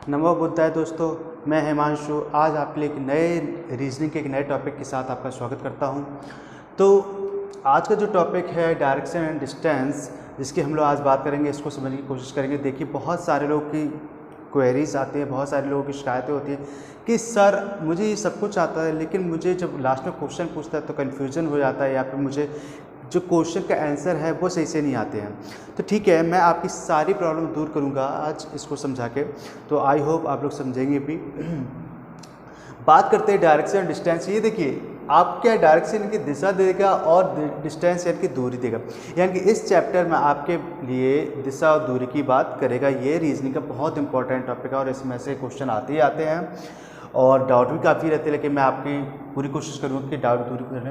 नमो बुद्धाय दोस्तों, मैं हिमांशु आज आपके लिए एक नए रीजनिंग के एक नए टॉपिक के साथ आपका स्वागत करता हूं। तो आज का जो टॉपिक है डायरेक्शन एंड डिस्टेंस, जिसकी हम लोग आज बात करेंगे, इसको समझने की कोशिश करेंगे। देखिए, बहुत सारे लोग की क्वेरीज आती हैं, बहुत सारे लोगों की शिकायतें होती हैं कि सर मुझे ये सब कुछ आता है, लेकिन मुझे जब लास्ट में क्वेश्चन पूछता है तो कन्फ्यूजन हो जाता है, या फिर मुझे जो क्वेश्चन का आंसर है वो सही से नहीं आते हैं। तो ठीक है, मैं आपकी सारी प्रॉब्लम दूर करूंगा आज इसको समझा के। तो आई होप आप लोग समझेंगे भी। बात करते हैं डायरेक्शन और डिस्टेंस। ये देखिए, आप क्या डायरेक्शन की दिशा देगा और डिस्टेंस यानी कि दूरी देगा। यानी कि इस चैप्टर में आपके लिए दिशा और दूरी की बात करेगा। ये रीजनिंग का बहुत इंपॉर्टेंट टॉपिक है और इसमें से क्वेश्चन आते ही आते हैं और डाउट भी काफ़ी रहते हैं, लेकिन मैं आपकी पूरी कोशिश करूँगा कि डाउट दूर करना।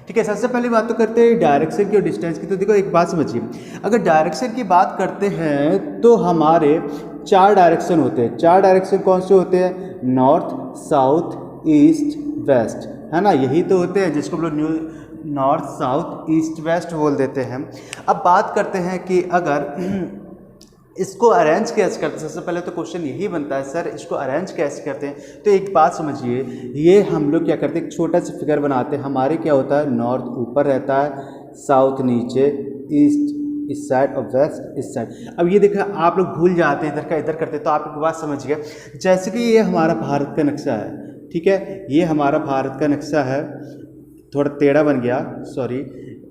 ठीक है, सबसे पहली बात तो करते हैं डायरेक्शन की और डिस्टेंस की। तो देखो, एक बात समझिए, अगर डायरेक्शन की बात करते हैं तो हमारे 4 डायरेक्शन होते हैं। 4 डायरेक्शन कौन से होते हैं? नॉर्थ, साउथ, ईस्ट, वेस्ट, है ना। यही तो होते हैं जिसको हम लोग नॉर्थ, साउथ, ईस्ट, वेस्ट बोल देते हैं। अब बात करते हैं कि अगर इसको अरेंज कैसे करते हैं। सबसे पहले तो क्वेश्चन यही बनता है, सर इसको अरेंज कैसे करते हैं। तो एक बात समझिए, ये हम लोग क्या करते हैं, एक छोटा सा फिगर बनाते हैं। हमारे क्या होता है, नॉर्थ ऊपर रहता है, साउथ नीचे, ईस्ट इस साइड और वेस्ट इस साइड। अब ये देखा, आप लोग भूल जाते हैं इधर का इधर करते हैं। तो आप एक बात समझिए, जैसे कि ये हमारा भारत का नक्शा है, ठीक है, ये हमारा भारत का नक्शा है, थोड़ा टेढ़ा बन गया, सॉरी।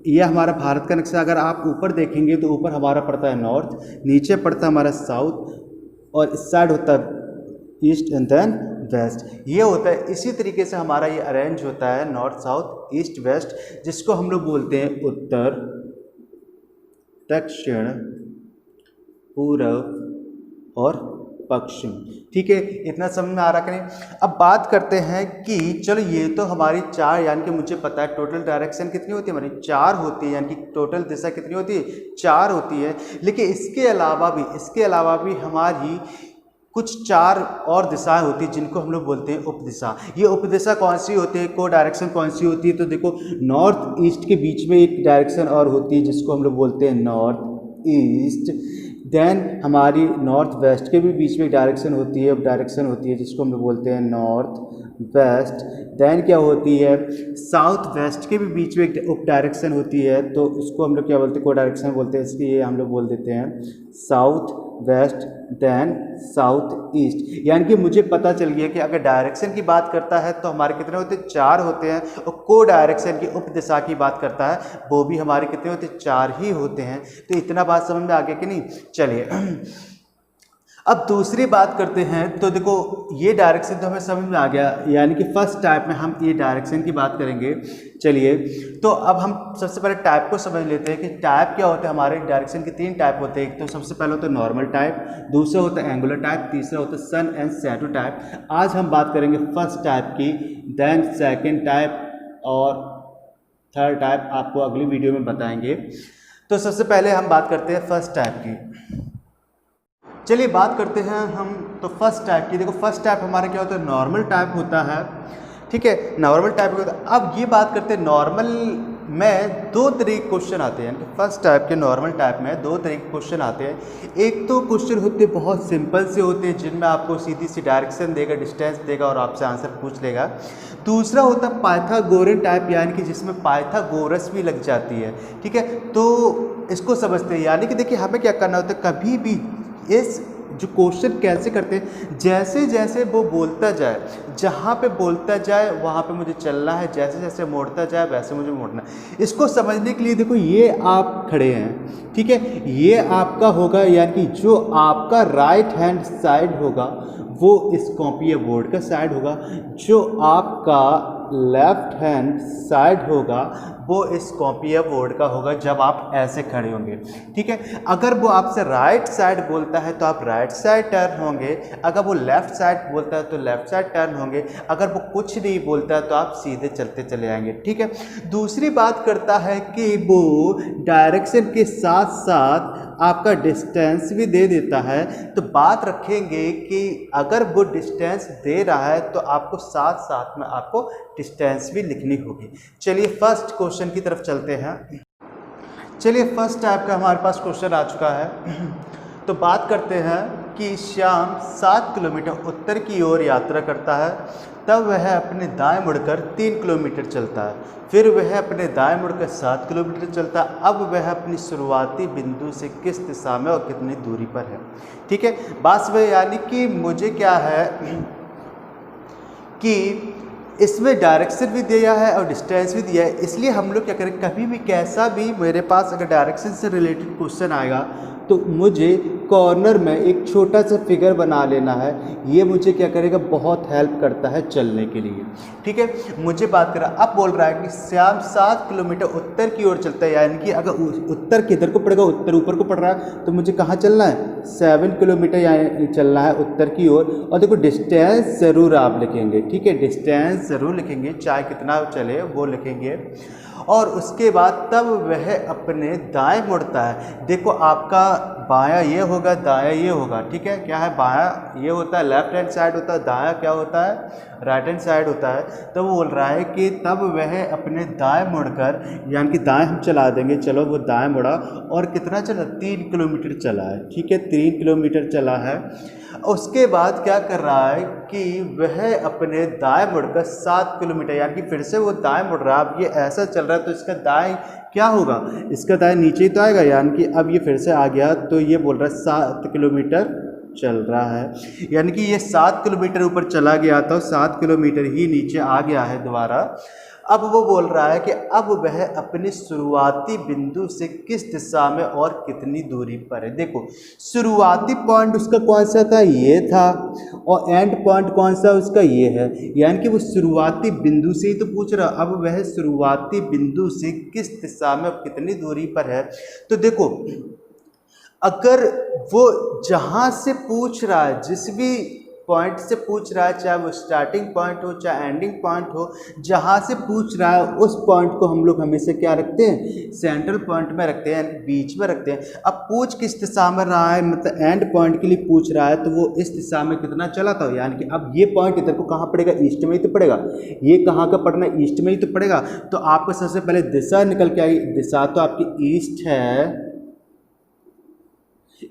ये हमारा भारत का नक्शा, अगर आप ऊपर देखेंगे तो ऊपर हमारा पड़ता है नॉर्थ, नीचे पड़ता है हमारा साउथ, और इस साइड होता है ईस्ट एंड देन वेस्ट। ये होता है, इसी तरीके से हमारा ये अरेंज होता है, नॉर्थ, साउथ, ईस्ट, वेस्ट, जिसको हम लोग बोलते हैं उत्तर, दक्षिण, पूर्व और पश्चिम। ठीक है, इतना समझ में आ रहा कि नहीं। अब बात करते हैं कि चलो, ये तो हमारी 4, यानी कि मुझे पता है टोटल डायरेक्शन कितनी होती है हमारी, 4 होती है। यानी कि टोटल दिशा कितनी होती है, 4 होती है। लेकिन इसके अलावा भी हमारी कुछ 4 और दिशाएं होती हैं जिनको हम लोग बोलते हैं उपदिशा। ये उपदिशा कौन सी होती है, को डायरेक्शन कौन सी होती है? तो देखो, नॉर्थ ईस्ट के बीच में एक डायरेक्शन और होती है जिसको हम लोग बोलते हैं नॉर्थ ईस्ट। देन हमारी नॉर्थ वेस्ट के भी बीच में एक डायरेक्शन होती है, उप डायरेक्शन होती है, जिसको हम लोग बोलते हैं नॉर्थ वेस्ट। देन क्या होती है, साउथ वेस्ट के भी बीच में एक उप डायरेक्शन होती है, तो उसको हम लोग क्या बोलते हैं, को डायरेक्शन बोलते हैं। इसलिए हम लोग बोल देते हैं south west, then south east. यानी कि मुझे पता चल गया कि अगर डायरेक्शन की बात करता है तो हमारे कितने होते हैं, 4 होते हैं। और को डायरेक्शन की उप दिशा की बात करता है, वो भी हमारे कितने होते हैं, 4 ही होते हैं। तो इतना बात समझ में आ गया कि नहीं। चलिए, अब दूसरी बात करते हैं। तो देखो, ये डायरेक्शन तो हमें समझ में आ गया, यानी कि फर्स्ट टाइप में हम ये डायरेक्शन की बात करेंगे। चलिए, तो अब हम सबसे पहले टाइप को समझ लेते हैं कि टाइप क्या होता है। हमारे डायरेक्शन के 3 टाइप होते हैं। एक तो सबसे पहले होता है नॉर्मल टाइप, दूसरा होता है एंगुलर टाइप, तीसरा होता है सन एंड शैडो टाइप। आज हम बात करेंगे फर्स्ट टाइप की, देन सेकेंड टाइप और थर्ड टाइप आपको अगली वीडियो में बताएंगे। तो सबसे पहले हम बात करते हैं फर्स्ट टाइप की। चलिए बात करते हैं हम तो फर्स्ट टाइप की। देखो, फर्स्ट टाइप हमारा क्या होता है, नॉर्मल टाइप होता है। ठीक है, नॉर्मल टाइप होता है। अब ये बात करते हैं, नॉर्मल में 2 तरह के क्वेश्चन आते हैं। फर्स्ट टाइप के नॉर्मल टाइप में 2 तरह के क्वेश्चन आते हैं। एक तो क्वेश्चन होते हैं बहुत सिंपल से होते हैं, जिनमें आपको सीधी सी डायरेक्शन देगा, डिस्टेंस देगा और आपसे आंसर पूछ लेगा। दूसरा होता है पाइथागोरन टाइप, यानी कि जिसमें पाइथागोरस भी लग जाती है। ठीक है, तो इसको समझते हैं। यानी कि देखिए, हमें क्या करना होता है, कभी भी इस जो क्वेश्चन कैसे करते हैं, जैसे जैसे वो बोलता जाए, जहाँ पे बोलता जाए वहाँ पे मुझे चलना है, जैसे जैसे मोड़ता जाए वैसे मुझे मोड़ना है। इसको समझने के लिए देखो, ये आप खड़े हैं, ठीक है, ये आपका होगा, यानी कि जो आपका राइट हैंड साइड होगा वो इस कॉपी या बोर्ड का साइड होगा, जो आपका लेफ्ट हैंड साइड होगा वो इस कॉपी या बोर्ड का होगा जब आप ऐसे खड़े होंगे। ठीक है, अगर वो आपसे राइट साइड बोलता है तो आप राइट साइड टर्न होंगे, अगर वो लेफ्ट साइड बोलता है तो लेफ्ट साइड टर्न होंगे, अगर वो कुछ नहीं बोलता है तो आप सीधे चलते चले आएंगे। ठीक है, दूसरी बात करता है कि वो डायरेक्शन के साथ साथ आपका डिस्टेंस भी दे देता है। तो बात रखेंगे कि अगर वो डिस्टेंस दे रहा है तो आपको साथ साथ में आपको डिस्टेंस भी लिखनी होगी। चलिए फर्स्ट क्वेश्चन की तरफ चलते हैं। चलिए फर्स्ट टाइप का हमारे पास क्वेश्चन आ चुका है। तो बात करते हैं कि श्याम 7 किलोमीटर उत्तर की ओर यात्रा करता है, तब वह अपने दाएं मुड़कर 3 किलोमीटर चलता है। फिर वह अपने दाएं मुड़कर 7 किलोमीटर चलता है। अब वह अपनी शुरुआती बिंदु से किस दिशा में और कितनी दूरी पर है। ठीक है, बात वह यानी कि मुझे क्या है कि इसमें डायरेक्शन भी दिया है और डिस्टेंस भी दिया है, इसलिए हम लोग क्या करें, कभी भी कैसा भी मेरे पास अगर डायरेक्शन से रिलेटेड क्वेश्चन आएगा तो मुझे कॉर्नर में एक छोटा सा फिगर बना लेना है। ये मुझे क्या करेगा, बहुत हेल्प करता है चलने के लिए। ठीक है, मुझे बात करा, अब बोल रहा है कि श्याम 7 किलोमीटर उत्तर की ओर चलता है, यानी कि अगर उत्तर किधर को पड़ेगा, उत्तर ऊपर को पड़ रहा है, तो मुझे कहाँ चलना है, 7 किलोमीटर यानी चलना है उत्तर की ओर। और देखो डिस्टेंस ज़रूर आप लिखेंगे, ठीक है, डिस्टेंस ज़रूर लिखेंगे, चाहे कितना चले वो लिखेंगे। और उसके बाद तब वह अपने दाएं मुड़ता है। देखो आपका बायां ये होगा, दायां ये होगा, ठीक है, क्या है, बायां ये होता है लेफ्ट हैंड साइड होता है, दायां क्या होता है राइट हैंड साइड होता है। तो वो बोल रहा है कि तब वह अपने दाएं मुड़कर, यानी कि दाएं हम चला देंगे, चलो वो दाएं मुड़ा और कितना चला, 3 किलोमीटर चला है। ठीक है, 3 किलोमीटर चला है। उसके बाद क्या कर रहा है कि वह अपने दाएं मुड़कर 7 किलोमीटर, यानी कि फिर से वो दाएं मुड़ रहा है। अब ये ऐसा चल रहा है तो इसका दाएं क्या होगा, इसका दाएं नीचे ही तो आएगा, यानी कि अब ये फिर से आ गया, तो ये बोल रहा है 7 किलोमीटर चल रहा है, यानी कि ये 7 किलोमीटर ऊपर चला गया था, 7 किलोमीटर ही नीचे आ गया है दोबारा। अब वो बोल रहा है कि अब वह अपनी शुरुआती बिंदु से किस दिशा में और कितनी दूरी पर है। देखो शुरुआती पॉइंट उसका कौन सा था, ये था, और एंड पॉइंट कौन सा उसका, ये है, यानी कि वो शुरुआती बिंदु से ही तो पूछ रहा। अब वह शुरुआती बिंदु से किस दिशा में और कितनी दूरी पर है। तो देखो अगर वो जहाँ से पूछ रहा है, जिस भी पॉइंट से पूछ रहा है, चाहे वो स्टार्टिंग पॉइंट हो चाहे एंडिंग पॉइंट हो, जहाँ से पूछ रहा है उस पॉइंट को हम लोग हमेशा क्या रखते हैं, सेंट्रल पॉइंट में रखते हैं, बीच में रखते हैं। अब पूछ किस दिशा में रहा है, मतलब एंड पॉइंट के लिए पूछ रहा है, तो वो इस दिशा में कितना चला था, यानी कि अब ये पॉइंट इधर को कहाँ पड़ेगा, ईस्ट में ही तो पड़ेगा। ये कहाँ का पड़ना, ईस्ट में ही तो पड़ेगा। तो आपको सबसे पहले दिशा निकल के आएगी, दिशा तो आपकी ईस्ट है,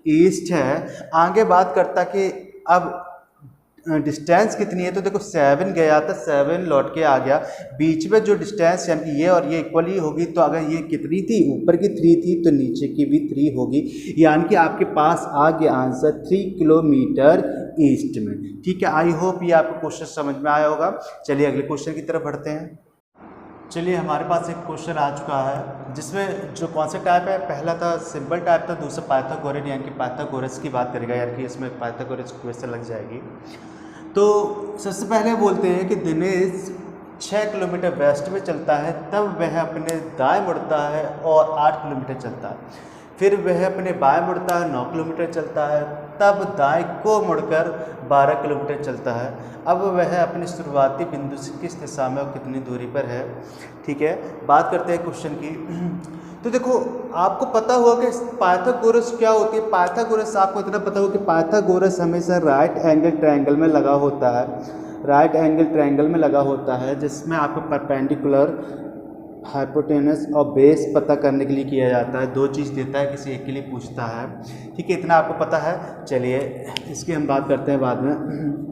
ईस्ट है। आगे बात करता कि अब डिस्टेंस कितनी है, तो देखो 7 गया था, 7 लौट के आ गया। बीच में जो डिस्टेंस यानी कि ये और ये इक्वली होगी, तो अगर ये कितनी थी, ऊपर की 3 थी, तो नीचे की भी 3 होगी, यानी कि आपके पास आ गया आंसर 3 किलोमीटर ईस्ट में। ठीक है, आई होप ये आपको क्वेश्चन समझ में आया होगा। चलिए अगले क्वेश्चन की तरफ बढ़ते हैं। चलिए हमारे पास एक क्वेश्चन आ चुका है, जिसमें जो कौन सा टाइप है, पहला था सिंपल टाइप था, दूसरा पाइथागोरस यानी कि पाइथागोरस की बात करेगा, यानी कि इसमें पाइथागोरस क्वेश्चन लग जाएगी। तो सबसे पहले बोलते हैं कि दिनेश 6 किलोमीटर वेस्ट में चलता है, तब वह अपने दाएं मुड़ता है और 8 किलोमीटर चलता है। फिर वह अपने बाएं मुड़ता है, 9 किलोमीटर चलता है, तब दाएं को मुड़कर 12 किलोमीटर चलता है। अब वह अपनी शुरुआती बिंदु से किस दिशा में और कितनी दूरी पर है। ठीक है, बात करते हैं क्वेश्चन की। तो देखो आपको पता होगा कि पाइथागोरस क्या होती है। पाइथागोरस आपको इतना पता होगा कि पाइथागोरस हमेशा राइट एंगल ट्रायंगल में लगा होता है, राइट एंगल ट्रायंगल में लगा होता है, जिसमें आपको परपेंडिकुलर, हाइपोटेनस और बेस पता करने के लिए किया जाता है। 2 चीज़ देता है, किसी एक के लिए पूछता है। ठीक है, इतना आपको पता है। चलिए इसकी हम बात करते हैं बाद में।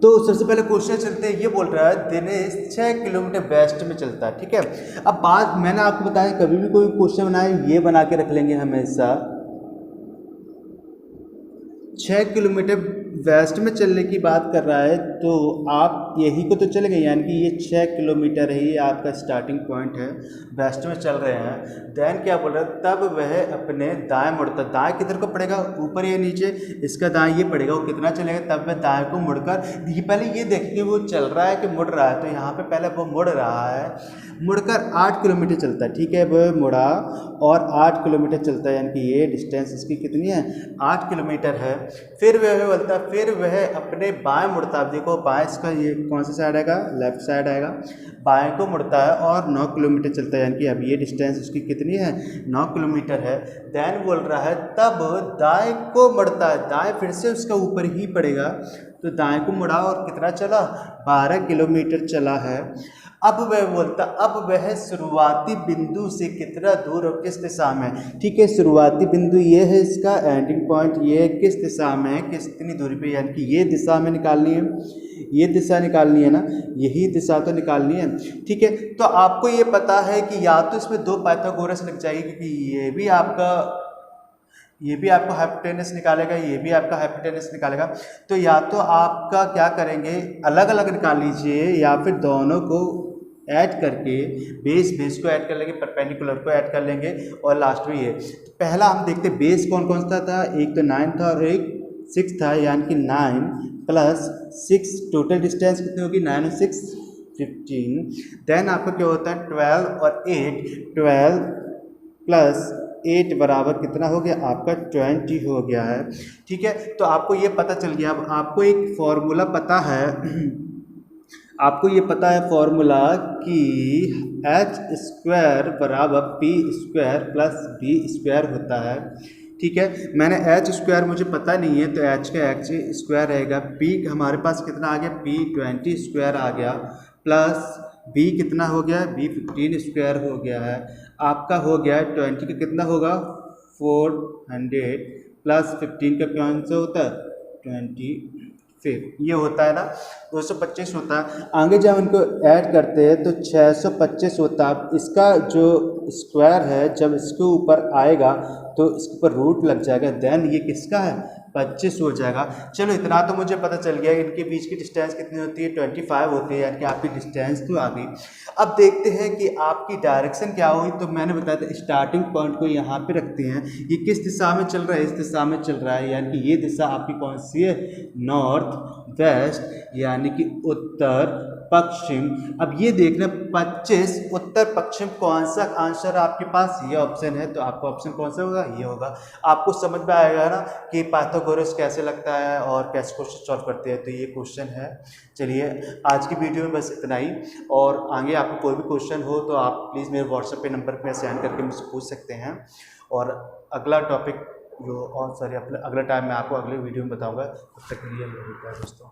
तो सबसे पहले क्वेश्चन चलते हैं, ये बोल रहा है दिनेश 6 किलोमीटर वेस्ट में चलता है। ठीक है, अब बात मैंने आपको बताया, कभी भी कोई क्वेश्चन बनाए ये बना के रख लेंगे हमेशा, 6 किलोमीटर वेस्ट में चलने की बात कर रहा है, तो आप यही को तो चलेंगे, यानी कि ये 6 किलोमीटर है, ये आपका स्टार्टिंग पॉइंट है, वेस्ट में चल रहे हैं। देन क्या बोल रहा है, तब वह अपने दाएं मुड़ता, दाएं किधर को पड़ेगा, ऊपर या नीचे, इसका दाएं ये पड़ेगा, वो कितना चलेगा, तब वह दाएं को मुड़कर, ये पहले ये देखेंगे वो चल रहा है कि मुड़ रहा है, तो यहाँ पे पहले वो मुड़ रहा है, मुड़कर 8 किलोमीटर चलता है। ठीक है, वह मुड़ा और 8 किलोमीटर चलता है, यानी कि ये डिस्टेंस इसकी कितनी है, 8 किलोमीटर है। फिर वह बोलता है, फिर वह अपने बाएं मुड़ता है। देखो बाएं इसका ये कौन सा साइड आएगा, लेफ्ट साइड आएगा, बाएं को मुड़ता है और 9 किलोमीटर चलता है, यानी कि अब ये डिस्टेंस उसकी कितनी है, 9 किलोमीटर है। देन बोल रहा है तब दाएं को मुड़ता है, दाएं फिर से उसका ऊपर ही पड़ेगा, तो दाएं को मुड़ा और कितना चला, 12 किलोमीटर चला है। अब वह बोलता, अब वह शुरुआती बिंदु से कितना दूर और किस दिशा में, ठीक है, शुरुआती बिंदु ये है, इसका एंडिंग पॉइंट ये है, किस दिशा में है, कितनी दूरी पे, यानी कि ये दिशा में निकालनी है, ये दिशा निकालनी है ना, यही दिशा तो निकालनी है, ठीक है। तो आपको ये पता है कि या तो इसमें 2 पाइथागोरस लग जाएगी, क्योंकि ये भी आपका हाइपोटेनस निकालेगा, ये भी आपका हाइपोटेनस निकालेगा। तो या तो आपका क्या करेंगे, अलग अलग निकाल लीजिए, या फिर दोनों को ऐड करके बेस को ऐड कर लेंगे, परपेंडिकुलर को ऐड कर लेंगे, और लास्ट में ये। तो पहला हम देखते हैं बेस कौन कौन सा था, एक तो 9 था और एक 6 था, यानी कि 9 + 6, टोटल डिस्टेंस कितनी होगी, 9 और 6 15। देन आपका क्या होता है 12 और 8, 12 + 8 बराबर कितना हो गया, आपका 20 हो गया है, ठीक है। तो आपको ये पता चल गया। अब आपको एक फॉर्मूला पता है आपको ये पता है फॉर्मूला कि h² बराबर p² + b² होता है, ठीक है। मैंने h² मुझे पता नहीं है, तो h का h² रहेगा, p हमारे पास कितना आ गया, p 20² आ गया, प्लस b कितना हो गया, b 15² हो गया है। आपका हो गया 20 का कितना होगा, 400 + 15 का कौन सा होता है, 25, ये होता है ना, 225 होता है। आगे जब इनको ऐड करते हैं तो 625 होता है। इसका जो स्क्वायर है जब इसके ऊपर आएगा तो इसके ऊपर रूट लग जाएगा, देन ये किसका है, 25 हो जाएगा। चलो इतना तो मुझे पता चल गया। इनके बीच की डिस्टेंस कितनी होती है, 25 होती है, यानी कि आपकी डिस्टेंस तो आ गई। अब देखते हैं कि आपकी डायरेक्शन क्या हुई। तो मैंने बताया था स्टार्टिंग पॉइंट को यहाँ पे रखते हैं, ये किस दिशा में चल रहा है, इस दिशा में चल रहा है, यानी कि ये दिशा आपकी कौन सी है, नॉर्थ वेस्ट, यानी कि उत्तर पश्चिम। अब ये देखना 25 उत्तर पश्चिम, कौन सा आंसर आपके पास, ये ऑप्शन है, तो आपका ऑप्शन कौन सा होगा, ये होगा। आपको समझ में आएगा ना कि पाइथागोरस कैसे लगता है और कैसे क्वेश्चन सॉल्व करते हैं, तो ये क्वेश्चन है। चलिए आज की वीडियो में बस इतना ही, और आगे आपको कोई भी क्वेश्चन हो तो आप प्लीज़ मेरे व्हाट्सएप पे नंबर पे सेंड करके मुझसे पूछ सकते हैं, और अगला टॉपिक जो, और सॉरी, अगला टाइम मैं आपको अगले वीडियो में बताऊँगा। तब तक के लिए दोस्तों।